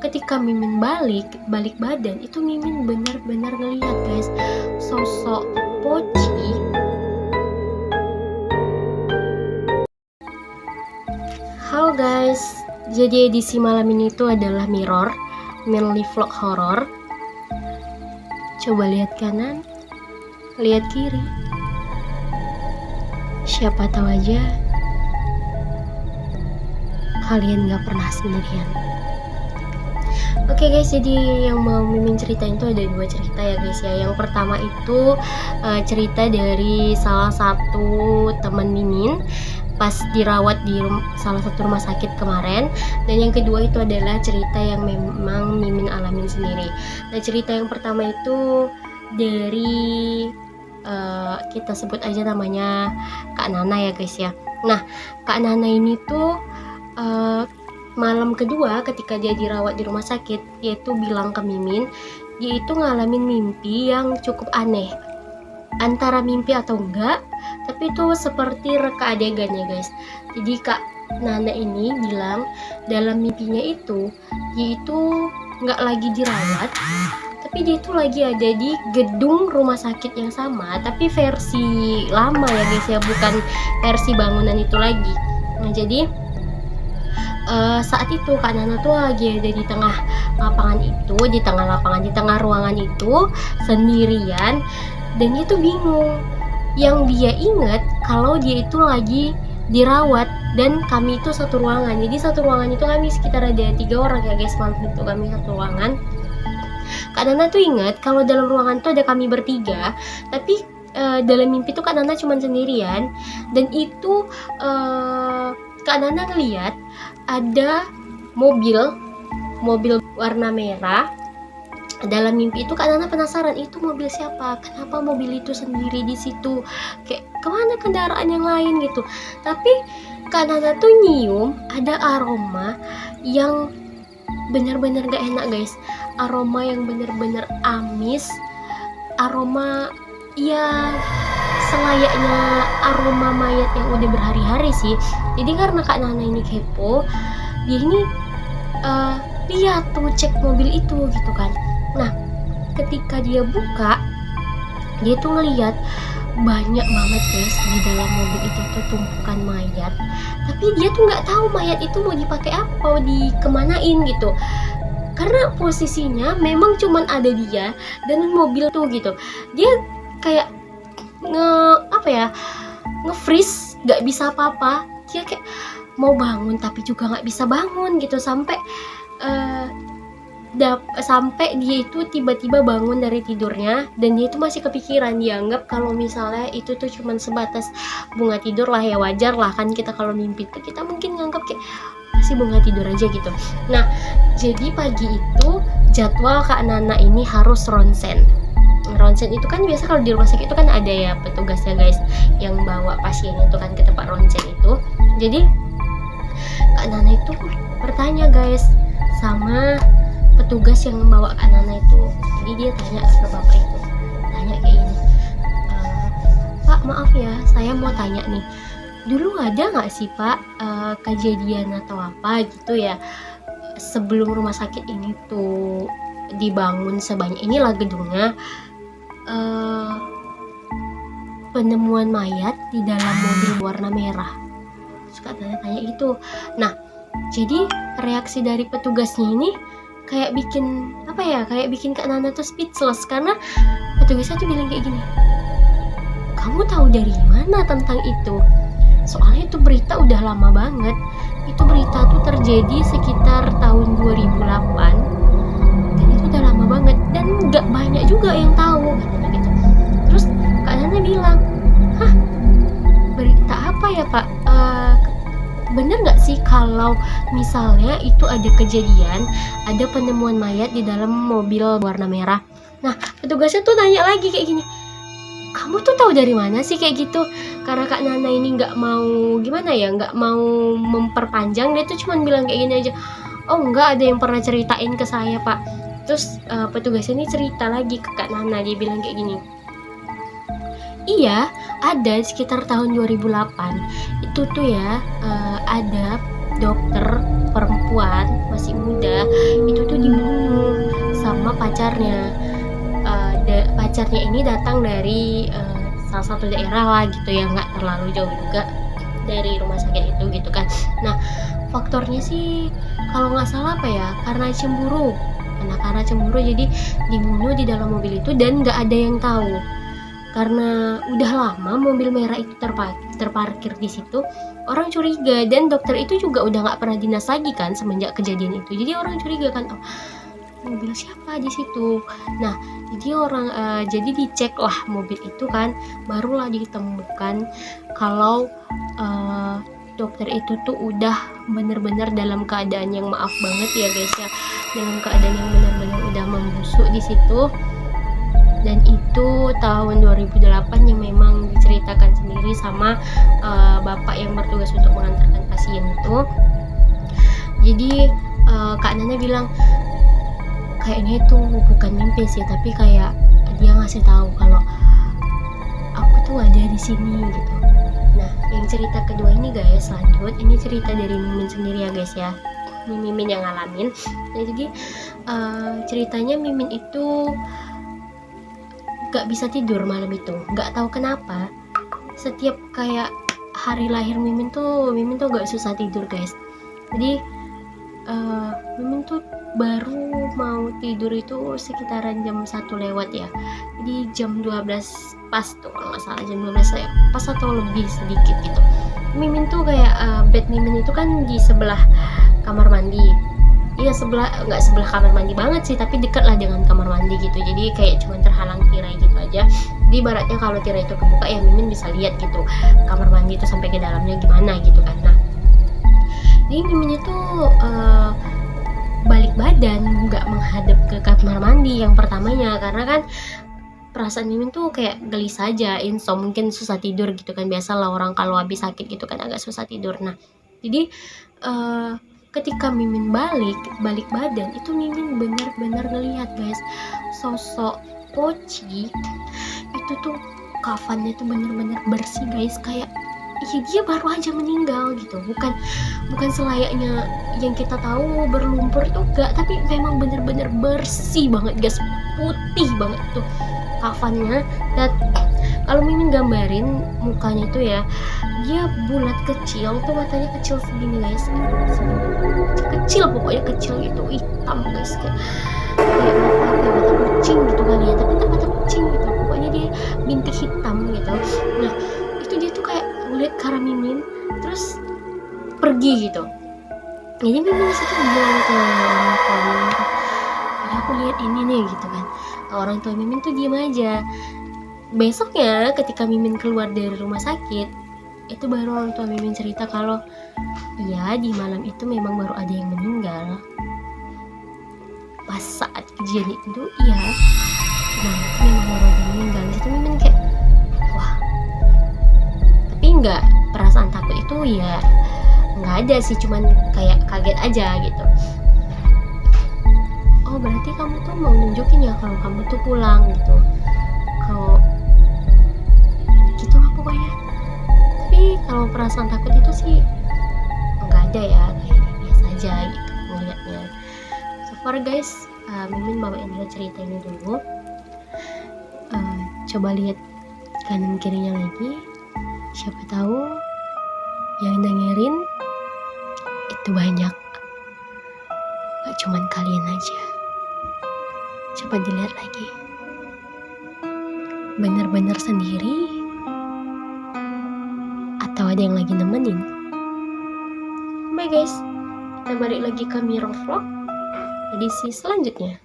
ketika Mimin balik badan, itu Mimin benar-benar ngelihat guys, sosok Poci. Halo guys, jadi edisi malam ini itu adalah Mirror Mainly Vlog Horror. Coba lihat kanan, lihat kiri, siapa tahu aja kalian gak pernah sendirian. Oke guys, jadi yang mau Mimin ceritain itu ada 2 cerita ya guys ya. Yang pertama itu cerita dari salah satu teman Mimin pas dirawat di salah satu rumah sakit kemarin, dan yang kedua itu adalah cerita yang memang Mimin alamin sendiri. Nah, cerita yang pertama itu dari kita sebut aja namanya Kak Nana ya guys ya. Nah, Kak Nana ini tuh malam kedua ketika dia dirawat di rumah sakit, dia tuh bilang ke Mimin, dia itu ngalamin mimpi yang cukup aneh. Antara mimpi atau enggak, tapi itu seperti reka adegan ya guys. Jadi Kak Nana ini bilang dalam mimpinya itu dia itu nggak lagi dirawat, tapi dia itu lagi ada di gedung rumah sakit yang sama, tapi versi lama ya guys ya, bukan versi bangunan itu lagi. Nah, jadi saat itu Kak Nana tuh lagi ada di tengah lapangan itu, di tengah ruangan itu sendirian, dan dia tuh bingung. Yang dia ingat kalau dia itu lagi dirawat dan kami itu satu ruangan. Jadi satu ruangan itu kami sekitar ada 3 orang ya guys, malam itu kami satu ruangan. Kak Nana tuh ingat kalau dalam ruangan tuh ada kami bertiga, tapi dalam mimpi tuh Kak Nana cuma sendirian, dan itu Kak Nana ngeliat ada mobil warna merah. Dalam mimpi itu Kak Nana penasaran, itu mobil siapa? Kenapa mobil itu sendiri di situ? Kayak kemana kendaraan yang lain gitu. Tapi Kak Nana tuh nyium ada aroma yang benar-benar gak enak guys. Aroma yang benar-benar amis. Aroma ya selayaknya aroma mayat yang udah berhari-hari sih. Jadi karena Kak Nana ini kepo, dia ini lihat tuh, cek mobil itu gitu kan. Nah, ketika dia buka, dia tuh ngeliat banyak banget guys di dalam mobil itu tuh tumpukan mayat. Tapi dia tuh nggak tahu mayat itu mau dipakai apa, mau dikemanain gitu. Karena posisinya memang cuman ada dia dan mobil tuh gitu. Dia kayak nge-freeze, nggak bisa apa-apa. Dia kayak mau bangun tapi juga nggak bisa bangun gitu, sampai dia itu tiba-tiba bangun dari tidurnya, dan dia itu masih kepikiran. Dia anggap kalau misalnya itu tuh cuman sebatas bunga tidur lah ya, wajar lah kan kita kalau mimpi tuh kita mungkin nganggap kayak masih bunga tidur aja gitu. Nah, jadi pagi itu jadwal Kak Nana ini harus ronsen. Ronsen itu kan biasa kalau di rumah sakit itu kan ada ya petugasnya guys yang bawa pasien itu kan ke tempat ronsen itu. Jadi Kak Nana itu bertanya guys sama petugas yang membawa Kak Nana itu. Jadi dia tanya ke bapak itu, tanya kayak gini, Pak maaf ya, saya mau tanya nih, dulu ada nggak sih Pak kejadian atau apa gitu ya sebelum rumah sakit ini tuh dibangun sebanyak inilah gedungnya, penemuan mayat di dalam mobil warna merah? Terus Kak Nana tanya gitu. Nah, jadi reaksi dari petugasnya ini kayak bikin Kak Nana tuh speechless, karena petugasnya tuh bilang kayak gini, kamu tahu dari mana tentang itu? Soalnya itu berita udah lama banget. Itu berita tuh terjadi sekitar tahun 2008, dan itu udah lama banget dan nggak banyak juga yang tahu katanya gitu. Terus Kak Nana bilang, hah, berita apa ya Pak? Bener nggak sih kalau misalnya itu ada kejadian, ada penemuan mayat di dalam mobil warna merah? Nah, petugasnya tuh nanya lagi kayak gini, kamu tuh tahu dari mana sih kayak gitu? Karena Kak Nana ini nggak mau nggak mau memperpanjang, dia tuh cuma bilang kayak gini aja, oh enggak, ada yang pernah ceritain ke saya Pak. Terus petugasnya ini cerita lagi ke Kak Nana, dia bilang kayak gini, iya, ada sekitar tahun 2008 itu tuh ya, ada dokter perempuan masih muda itu tuh dibunuh sama pacarnya. Pacarnya ini datang dari salah satu daerah lah gitu ya, nggak terlalu jauh juga dari rumah sakit itu gitu kan. Nah, faktornya sih kalau nggak salah apa ya, karena cemburu. Karena cemburu jadi dibunuh di dalam mobil itu dan nggak ada yang tahu. Karena udah lama mobil merah itu terparkir di situ, orang curiga, dan dokter itu juga udah nggak pernah dinas lagi kan semenjak kejadian itu. Jadi orang curiga kan, oh, mobil siapa di situ. Nah, jadi dicek lah mobil itu kan, barulah ditemukan kalau dokter itu tuh udah bener-bener dalam keadaan yang, maaf banget ya guys ya, dalam keadaan yang benar-benar udah membusuk di situ. Dan itu tahun 2008 yang memang diceritakan sendiri sama bapak yang bertugas untuk mengantarkan pasien itu. Jadi Kak Nana bilang kayaknya itu bukan mimpi sih, tapi kayak dia ngasih tahu kalau aku tuh ada di sini gitu. Nah, yang cerita kedua ini guys, lanjut, ini cerita dari Mimin sendiri ya guys ya, ini Mimin yang ngalamin. Nah, jadi ceritanya Mimin itu gak bisa tidur malam itu, gak tahu kenapa. Setiap kayak hari lahir Mimin tuh gak susah tidur guys. Jadi Mimin tuh baru mau tidur itu sekitaran jam 1 lewat ya, jadi jam 12 pas tuh kalau nggak salah, jam 12 pas atau lebih sedikit gitu. Mimin tuh kayak bed Mimin itu kan di sebelah kamar mandi. Iya, nggak sebelah kamar mandi banget sih, tapi dekat lah dengan kamar mandi gitu. Jadi kayak cuma terhalang tirai gitu aja. Jadi ibaratnya kalau tirai itu kebuka ya Mimin bisa lihat gitu kamar mandi itu sampai ke dalamnya gimana gitu kan. Nah, jadi Mimin itu balik badan, nggak menghadap ke kamar mandi yang pertamanya, karena kan perasaan Mimin tuh kayak gelisah aja, insomnia, mungkin susah tidur gitu kan. Biasalah orang kalau habis sakit gitu kan agak susah tidur. Nah, jadi ketika Mimin balik badan itu, Mimin benar-benar ngelihat guys sosok Poci itu tuh kafannya tuh benar-benar bersih guys, kayak dia baru aja meninggal gitu, bukan selayaknya yang kita tahu berlumpur tuh enggak, tapi memang bener-bener bersih banget guys, putih banget tuh kafannya. Dan kalau Mimin gambarin mukanya tuh ya, dia bulat kecil tuh, matanya kecil segini guys, kecil pokoknya, kecil itu hitam guys, kayak mata kucing gitu kali ya, tapi mata kucing gitu, pokoknya dia bintik hitam gitu. Nah, itu dia tuh kayak ngeliat ke arah Mimin terus pergi gitu. Jadi Mimin disitu bilang ke orang tua Mimin, ya aku lihat ini nih gitu kan. Orang tua Mimin tuh diem aja. Besoknya ketika Mimin keluar dari rumah sakit, itu baru orang tua Mimin cerita kalau ya di malam itu memang baru ada yang meninggal. Pas saat kejadian itu iya, nah itu memang baru ada yang meninggal. Disitu Mimin kayak wah, tapi nggak, perasaan takut itu ya nggak ada sih, cuman kayak kaget aja gitu. Oh, berarti kamu tuh mau nunjukin ya kalau kamu tuh pulang gitu, kalau gitu lah pokoknya. Tapi kalau perasaan takut itu sih nggak ada ya, kayak biasa aja gitu ngeliatnya. So far guys, Mimin bawain dulu cerita ini dulu. Coba lihat kanan kirinya lagi, siapa tahu yang dengerin itu banyak, gak cuman kalian aja. Coba dilihat lagi, bener-bener sendiri atau ada yang lagi nemenin. Bye guys, kita balik lagi ke Mirror Vlog edisi selanjutnya.